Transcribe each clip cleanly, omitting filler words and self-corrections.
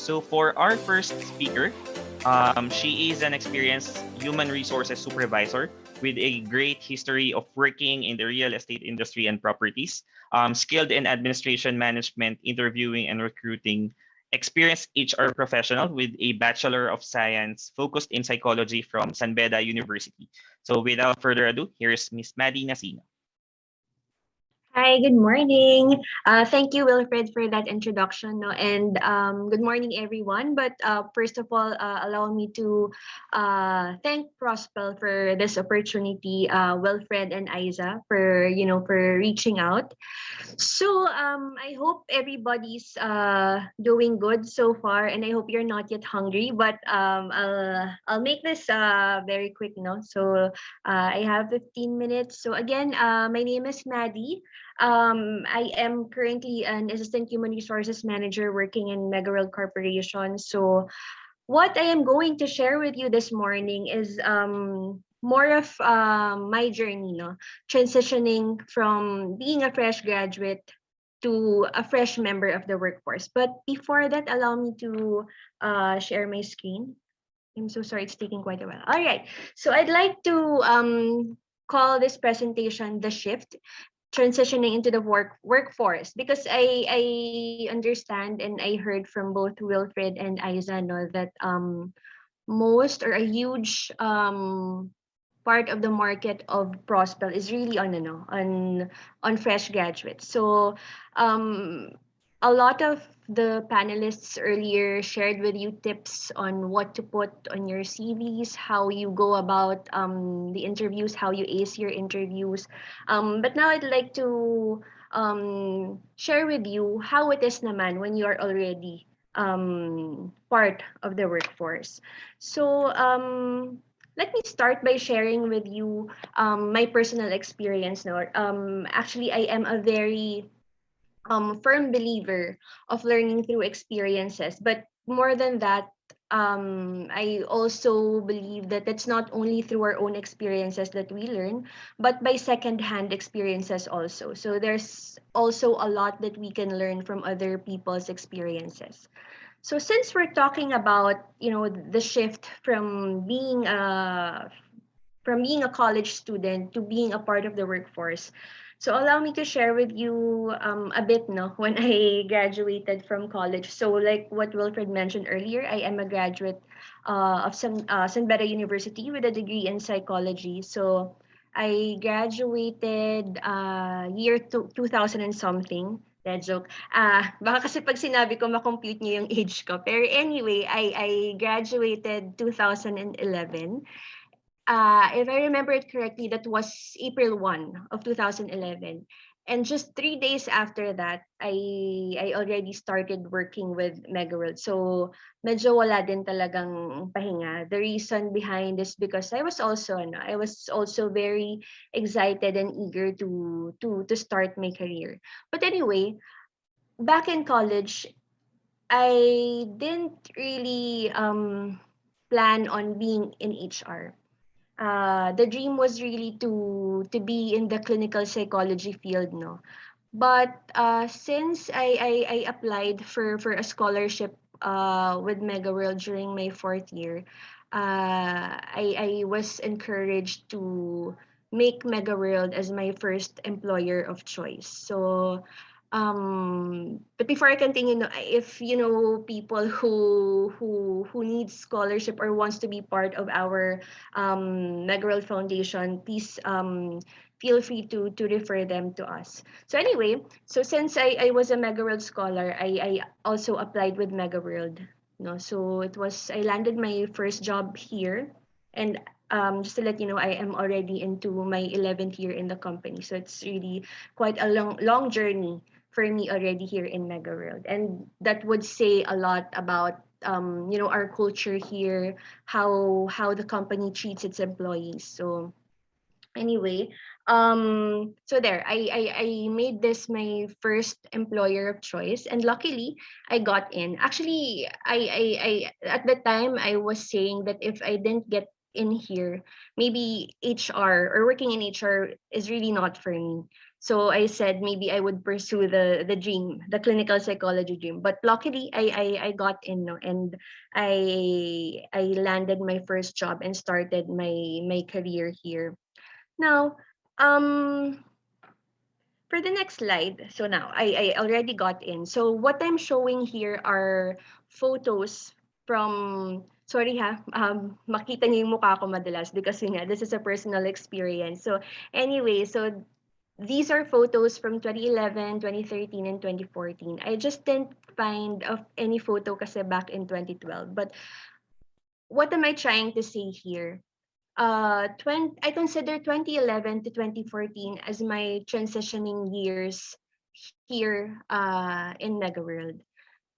So for our first speaker, she is an experienced human resources supervisor with a great history of working in the real estate industry and properties, skilled in administration management, interviewing and recruiting, experienced HR professional with a Bachelor of Science focused in psychology from San Beda University. So without further ado, here's Miss Madie Nacino. Hi, good morning. Thank you, Wilfred, for that introduction. No? And good morning, everyone. But first of all, allow me to thank Prospel for this opportunity, Wilfred and Isa for reaching out. So I hope everybody's doing good so far, and I hope you're not yet hungry. But I'll make this very quick. I have 15 minutes. So again, my name is Madie. I am currently an assistant human resources manager working in Megaworld Corporation. So what I am going to share with you this morning is more of my journey, no, transitioning from being a fresh graduate to a fresh member of the workforce. But before that, allow me to share my screen. I'm so sorry, it's taking quite a while. All right, so I'd like to call this presentation the shift transitioning into the workforce, because I understand and I heard from both Wilfred and Isa, no, that most or a huge part of the market of Prospel is really on on fresh graduates. So um a lot of the panelists earlier shared with you tips on what to put on your CVs, how you go about the interviews, how you ace your interviews. But now I'd like to share with you how it is naman when you are already part of the workforce. So let me start by sharing with you my personal experience. No, actually, I am a very firm believer of learning through experiences. But more than that, I also believe that it's not only through our own experiences that we learn, but by secondhand experiences also. So there's also a lot that we can learn from other people's experiences. So since we're talking about, the shift from being a college student to being a part of the workforce. So allow me to share with you a bit, no, when I graduated from college. So like what Wilfred mentioned earlier, I am a graduate of San Beda University with a degree in psychology. So I graduated year 2000 and something. That joke. Baka kasi pag sinabi ko, makompute niyo yung age ko. Pero anyway, I graduated 2011. If I remember it correctly, that was April 1 of 2011. And just 3 days after that, I already started working with Megaworld. So medyo wala din talagang pahinga. The reason behind is because I was also very excited and eager to start my career. But anyway, back in college, I didn't really plan on being in HR. The dream was really to be in the clinical psychology field, no. But since I applied for a scholarship with Megaworld during my fourth year, I was encouraged to make Megaworld as my first employer of choice. So but before I continue, no, if you know people who needs scholarship or wants to be part of our Megaworld Foundation, please feel free to refer them to us. So anyway, so since I was a Megaworld scholar, I also applied with Megaworld. No, so I landed my first job here, and just to let you know, I am already into my 11th year in the company. So it's really quite a long journey for me already here in Megaworld, and that would say a lot about our culture here, how the company treats its employees. So anyway, so there, I made this my first employer of choice, and luckily I got in. Actually, I at the time I was saying that if I didn't get in here, maybe HR or working in HR is really not for me. So I said maybe I would pursue the dream, the clinical psychology dream. But luckily I got in, no, and I landed my first job and started my career here. Now, um for the next slide, so now I already got in. So what I'm showing here are photos from, sorry ha, makita niyo yung mukha ko madalas because yun nga, this is a personal experience. So anyway, so these are photos from 2011, 2013, and 2014. I just didn't find of any photo kasi back in 2012. But what am I trying to say here? I consider 2011 to 2014 as my transitioning years here in Megaworld.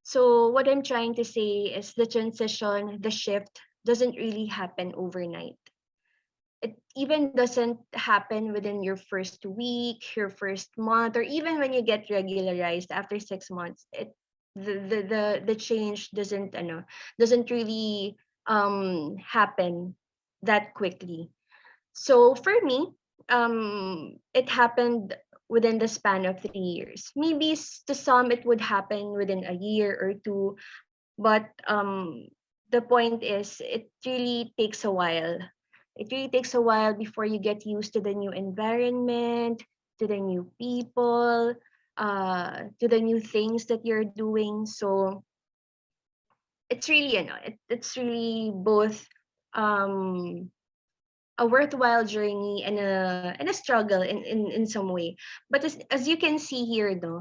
So what I'm trying to say is the transition, the shift doesn't really happen overnight. It even doesn't happen within your first week, your first month, or even when you get regularized after 6 months. The change doesn't really happen that quickly. So for me, it happened within the span of 3 years. Maybe to some it would happen within a year or two, but the point is it really takes a while. It really takes a while before you get used to the new environment, to the new people, to the new things that you're doing. So it's really, it's really both um a worthwhile journey and a struggle in some way. But as you can see here, though,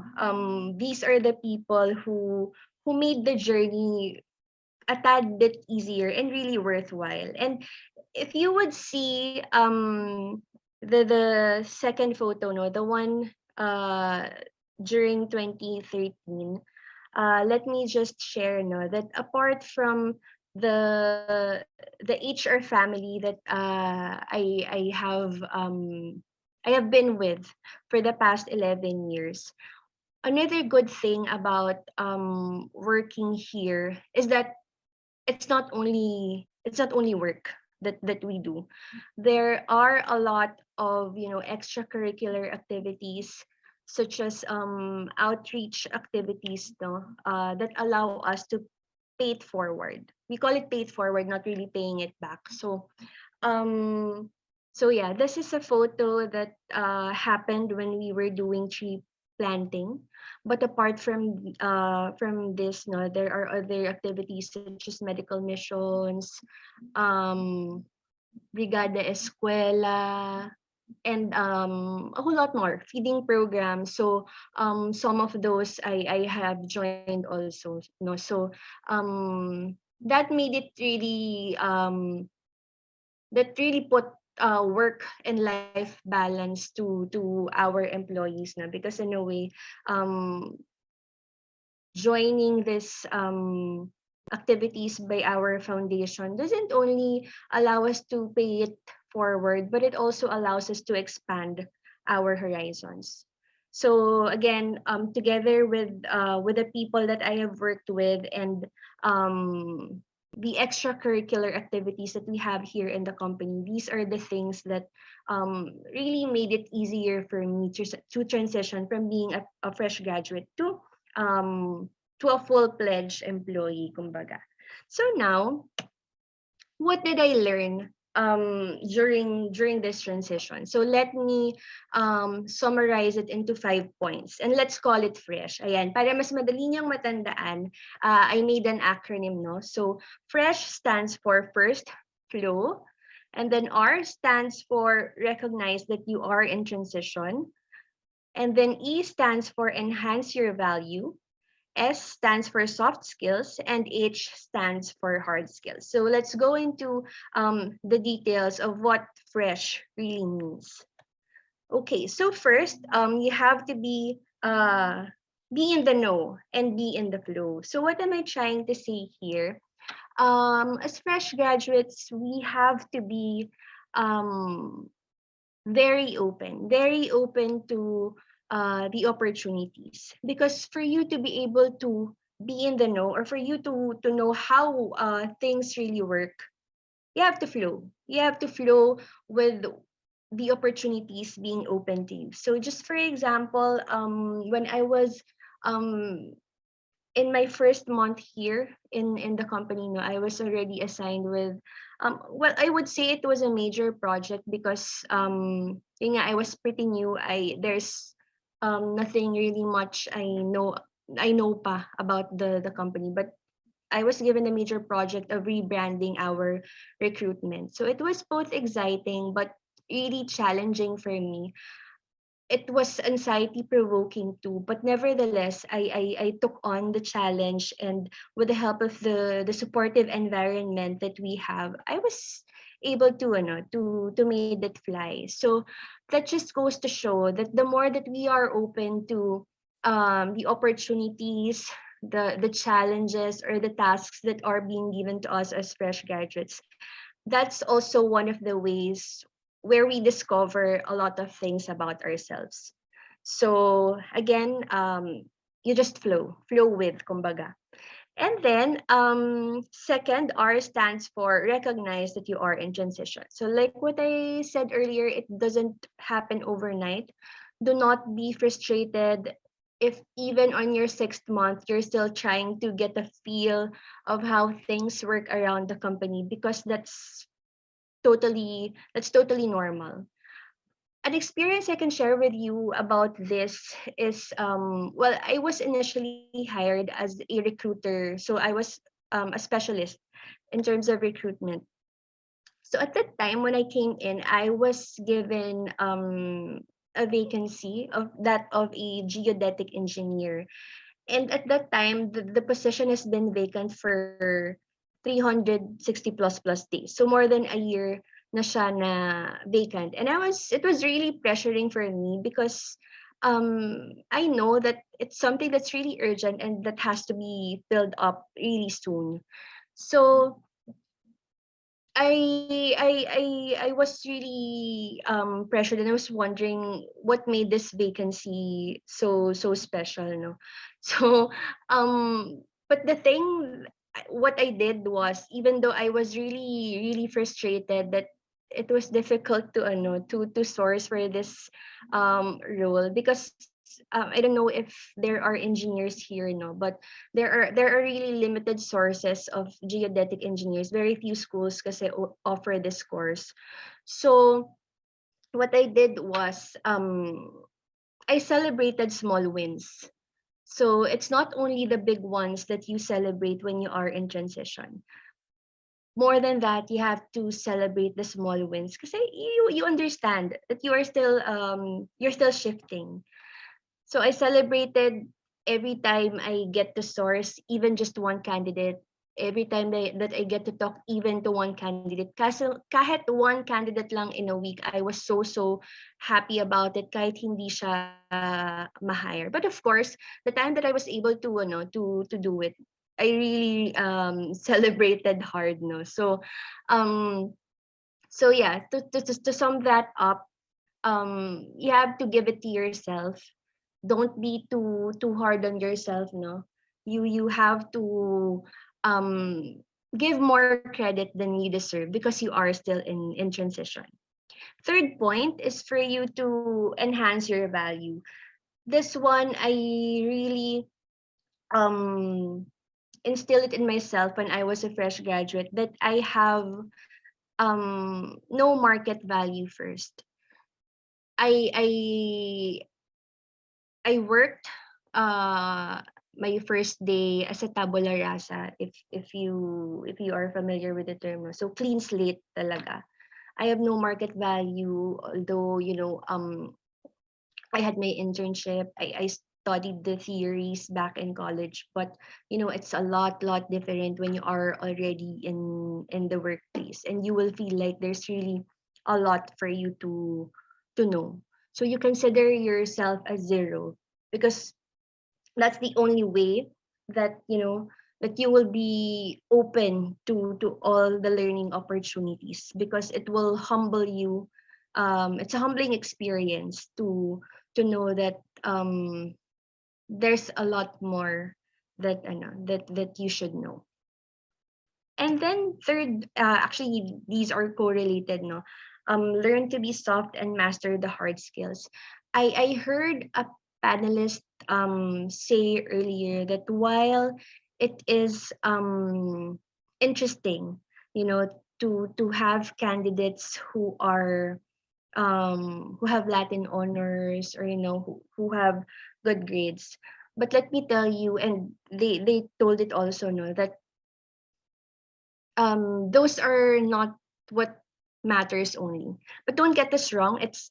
these are the people who made the journey a tad bit easier and really worthwhile. And if you would see the second photo, no, the one during 2013, let me just share, no, that apart from the HR family that I have been with for the past 11 years. Another good thing about working here is that it's not only work that we do. There are a lot of extracurricular activities such as outreach activities, no, that allow us to pay it forward. We call it pay it forward, not really paying it back. Um so yeah, this is a photo that happened when we were doing tree planting. But apart from this, no, there are other activities such as medical missions, um brigada escuela, and a whole lot more feeding programs. So some of those I have joined also, no. So that made it really that really put work and life balance to our employees na, because in a way um joining this activities by our foundation doesn't only allow us to pay it forward, but it also allows us to expand our horizons. So again, together with the people that I have worked with, and um, the extracurricular activities that we have here in the company, these are the things that really made it easier for me to transition from being a fresh graduate um, to a full-fledged employee, kumbaga. So now, what did I learn during this transition? So let me summarize it into 5 points, and let's call it fresh. Ayan, para mas madali niyang matandaan, I made an acronym, no. So fresh stands for first, flow, and then R stands for recognize that you are in transition, and then E stands for enhance your value. S stands for soft skills, and H stands for hard skills. So let's go into the details of what fresh really means. Okay, so first, you have to be in the know and be in the flow. So what am I trying to say here? As fresh graduates, we have to be um, very open to the opportunities, because for you to be able to be in the know, or for you to know how things really work, you have to flow with the opportunities being open to you. So just for example, when I was um in my first month here in the company, no, I was already assigned with well, I would say it was a major project because yun nga, I was pretty new. There's nothing really much I know pa about the company, but I was given a major project of rebranding our recruitment. So it was both exciting but really challenging for me. It was anxiety provoking too, but nevertheless I took on the challenge, and with the help of the supportive environment that we have, I was able to to made it fly. So that just goes to show that the more that we are open to the opportunities, the challenges or the tasks that are being given to us as fresh graduates, that's also one of the ways where we discover a lot of things about ourselves. So again, you just flow with, kumbaga. And then, second, R stands for recognize that you are in transition. So like what I said earlier, it doesn't happen overnight. Do not be frustrated if even on your sixth month, you're still trying to get a feel of how things work around the company, because that's totally normal. An experience I can share with you about this is well, I was initially hired as a recruiter, so I was a specialist in terms of recruitment. So at that time when I came in, I was given a vacancy of a geodetic engineer. And at that time, the position has been vacant for 360 plus days. So more than a year na siya na vacant. And it was really pressuring for me because I know that it's something that's really urgent and that has to be filled up really soon. So I was really pressured, and I was wondering what made this vacancy so special, no? So but the thing, what I did was, even though I was really frustrated that it was difficult to to source for this role, because I don't know if there are engineers here, no, but there are really limited sources of geodetic engineers. Very few schools kasi offer this course. So what I did was I celebrated small wins. So it's not only the big ones that you celebrate when you are in transition. More than that, you have to celebrate the small wins because you understand that you're still shifting. So I celebrated every time I get to source even just one candidate, every time that I get to talk even to one candidate. Kasi kahit one candidate lang in a week, I was so happy about it kahit hindi siya ma-hire. But of course, the time that I was able to to do it, I really celebrated hard, no. Um yeah, to sum that up, you have to give it to yourself. Don't be too hard on yourself, no. You have to um give more credit than you deserve because you are still in transition. Third point is for you to enhance your value. This one I really um instilled it in myself when I was a fresh graduate, that I have no market value first. I i i worked my first day as a tabula rasa, if you are familiar with the term, no? So clean slate talaga. I have no market value, although I had my internship. I studied the theories back in college, but it's a lot different when you are already in the workplace, and you will feel like there's really a lot for you to know. So you consider yourself as zero, because that's the only way that that you will be open to all the learning opportunities, because it will humble you. It's a humbling experience to know that there's a lot more that you should know. And then third, actually these are correlated, no. learn to be soft and master the hard skills. I heard a panelist say earlier that while it is interesting, you know, to have candidates who have Latin honors, or who have good grades. But let me tell you, and they told it also, no, that those are not what matters only. But don't get this wrong. It's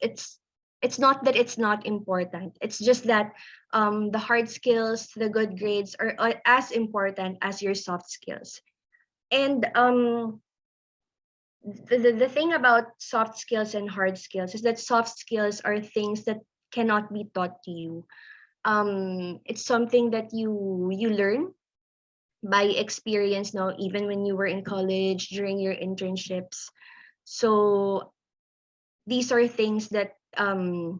not that it's not important. It's just that the hard skills, the good grades are as important as your soft skills. And the thing about soft skills and hard skills is that soft skills are things that cannot be taught to you. It's something that you learn by experience now, even when you were in college, during your internships. So these are things that you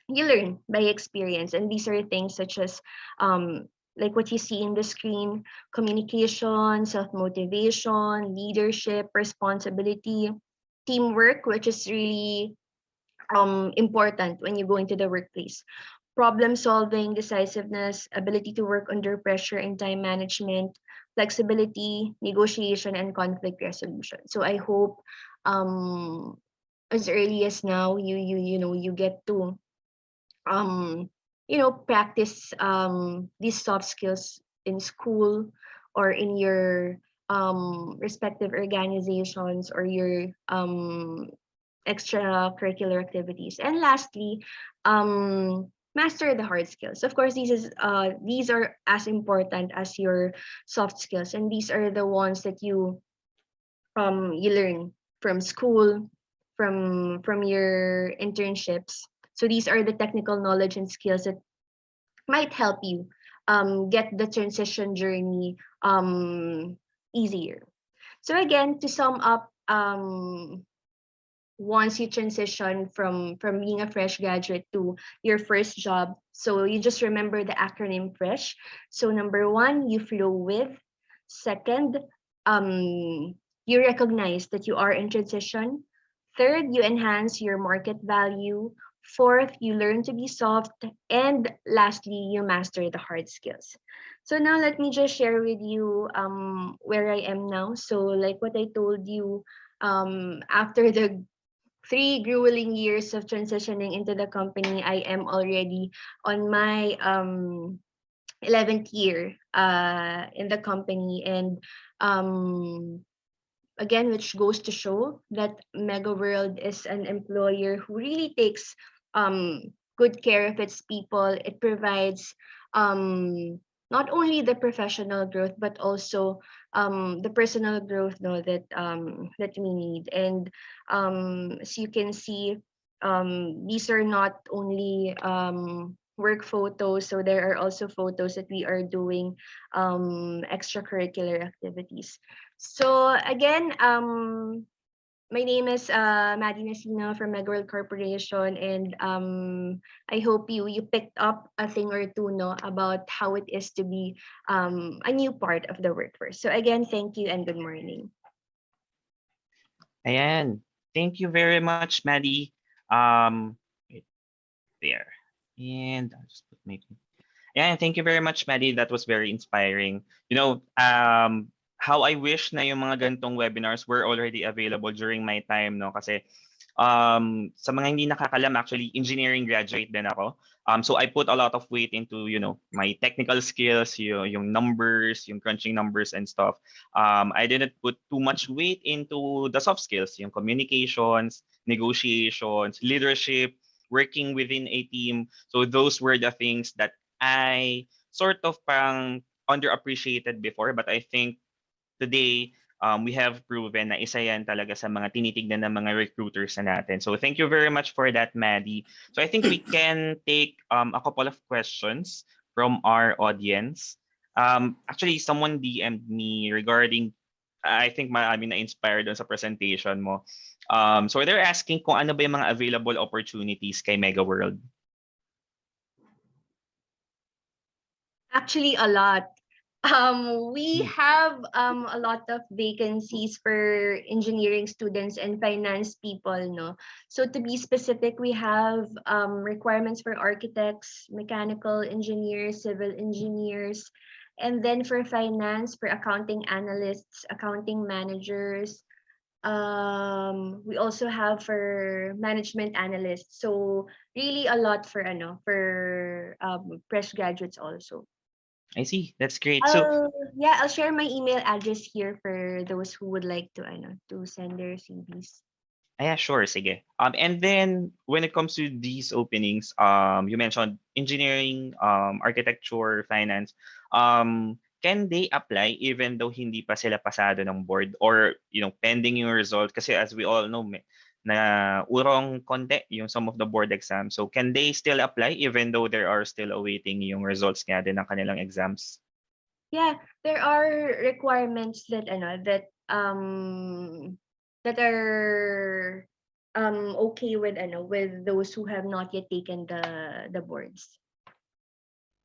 learn by experience, and these are things such as like what you see in the screen: communication, self-motivation, leadership, responsibility, teamwork, which is really important when you go into the workplace, problem solving, decisiveness, ability to work under pressure and time management, flexibility, negotiation, and conflict resolution. So I hope um as early as now you get to practice these soft skills in school, or in your respective organizations, or your extracurricular activities. And lastly, master the hard skills. Of course, these are as important as your soft skills, and these are the ones that you learn from school, from your internships. So these are the technical knowledge and skills that might help you get the transition journey easier. So again, to sum up, once you transition from being a fresh graduate to your first job, so you just remember the acronym FRESH. So number one, you flow with. Second, you recognize that you are in transition. Third, you enhance your market value. Fourth, you learn to be soft. And lastly, you master the hard skills. So now let me just share with you where I am now. So like what I told you, after the 3 grueling years of transitioning into the company, I am already on my 11th year in the company. And again, which goes to show that Megaworld is an employer who really takes good care of its people. It provides not only the professional growth, but also the personal growth, no, that we need. And as you can see, these are not only work photos, so there are also photos that we are doing extracurricular activities. So again, my name is Madie Nacino from Megaworld Corporation, and I hope you picked up a thing or two, no, about how it is to be a new part of the workforce. So again, thank you and good morning. Ayan. Thank you very much, Maddie. Wait, there. And I'll just put my. Yeah, thank you very much, Maddie. That was very inspiring. How I wish na yung mga ganitong webinars were already available during my time, no? Kasi sa mga hindi nakakalam, actually, engineering graduate din ako. So I put a lot of weight into, my technical skills, yung numbers, yung crunching numbers and stuff. I didn't put too much weight into the soft skills, yung communications, negotiations, leadership, working within a team. So those were the things that I sort of parang underappreciated before, but I think today we have proven na isa yan talaga sa mga tinitignan ng mga recruiters na natin. So thank you very much for that, Maddie. So I think we can take a couple of questions from our audience. Actually, someone DM'd me regarding, I think marami na-inspired doon sa presentation mo. So they're asking kung ano ba yung mga available opportunities kay Megaworld. Actually, a lot. We Mm. have a lot of vacancies for engineering students and finance people, no. So to be specific, we have requirements for architects, mechanical engineers, civil engineers, and then for finance, for accounting analysts, accounting managers. We also have for management analysts. So really a lot for for fresh graduates also. I see. That's great. So I'll share my email address here for those who would like to to send their CVs. yeah, sure, sige. And then when it comes to these openings, you mentioned engineering, architecture, finance. Can they apply even though hindi pa sila pasado ng board or pending yung result? Kasi as we all know, na urong konti yung some of the board exams. So can they still apply even though they are still awaiting yung results nga din ng kanilang exams? Yeah, there are requirements that that are okay with with those who have not yet taken the boards.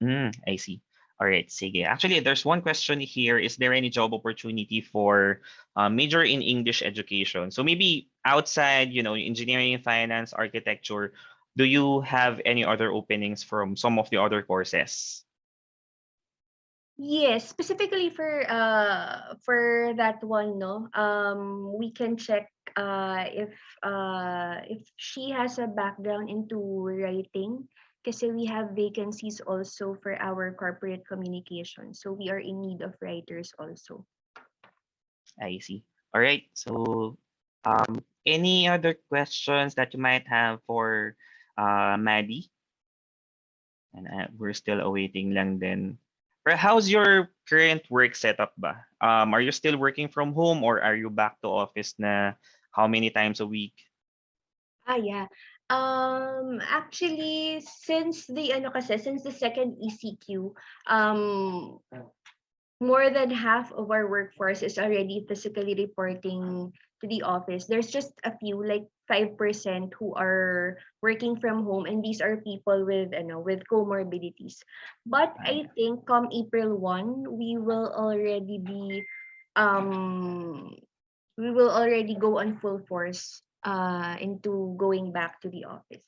I see. All right, sige. Actually, there's one question here. Is there any job opportunity for major in English education? So maybe outside, engineering, finance, architecture, do you have any other openings from some of the other courses? Yes, specifically for that one, no. We can check if she has a background into writing, because we have vacancies also for our corporate communication. So we are in need of writers also. I see. All right. So, any other questions that you might have for Maddie? And we're still awaiting lang din. Pero how's your current work setup ba? Are you still working from home or are you back to office na how many times a week? Yeah. Actually, since the second ECQ, um, more than half of our workforce is already physically reporting to the office. There's just a few, like 5%, who are working from home, and these are people with with comorbidities. But Ay, I think come April 1, um we will already go on full force into going back to the office.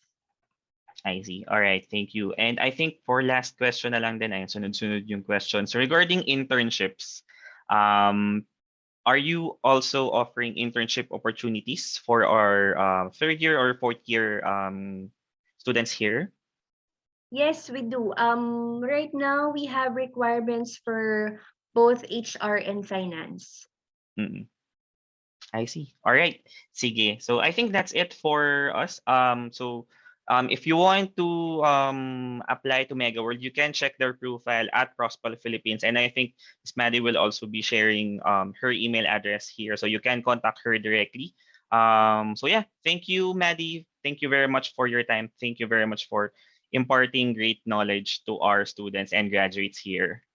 I see. All right, thank you. And I think for last question na lang din ay sunod-sunod yung questions. Regarding internships, um, are you also offering internship opportunities for our third year or fourth year students here? Yes, we do. Right now we have requirements for both HR and finance. Mm. I see. All right. Sige. So I think that's it for us. If you want to apply to Megaworld, you can check their profile at Prospal Philippines. And I think Ms. Madie will also be sharing her email address here. So you can contact her directly. So yeah, thank you, Madie. Thank you very much for your time. Thank you very much for imparting great knowledge to our students and graduates here.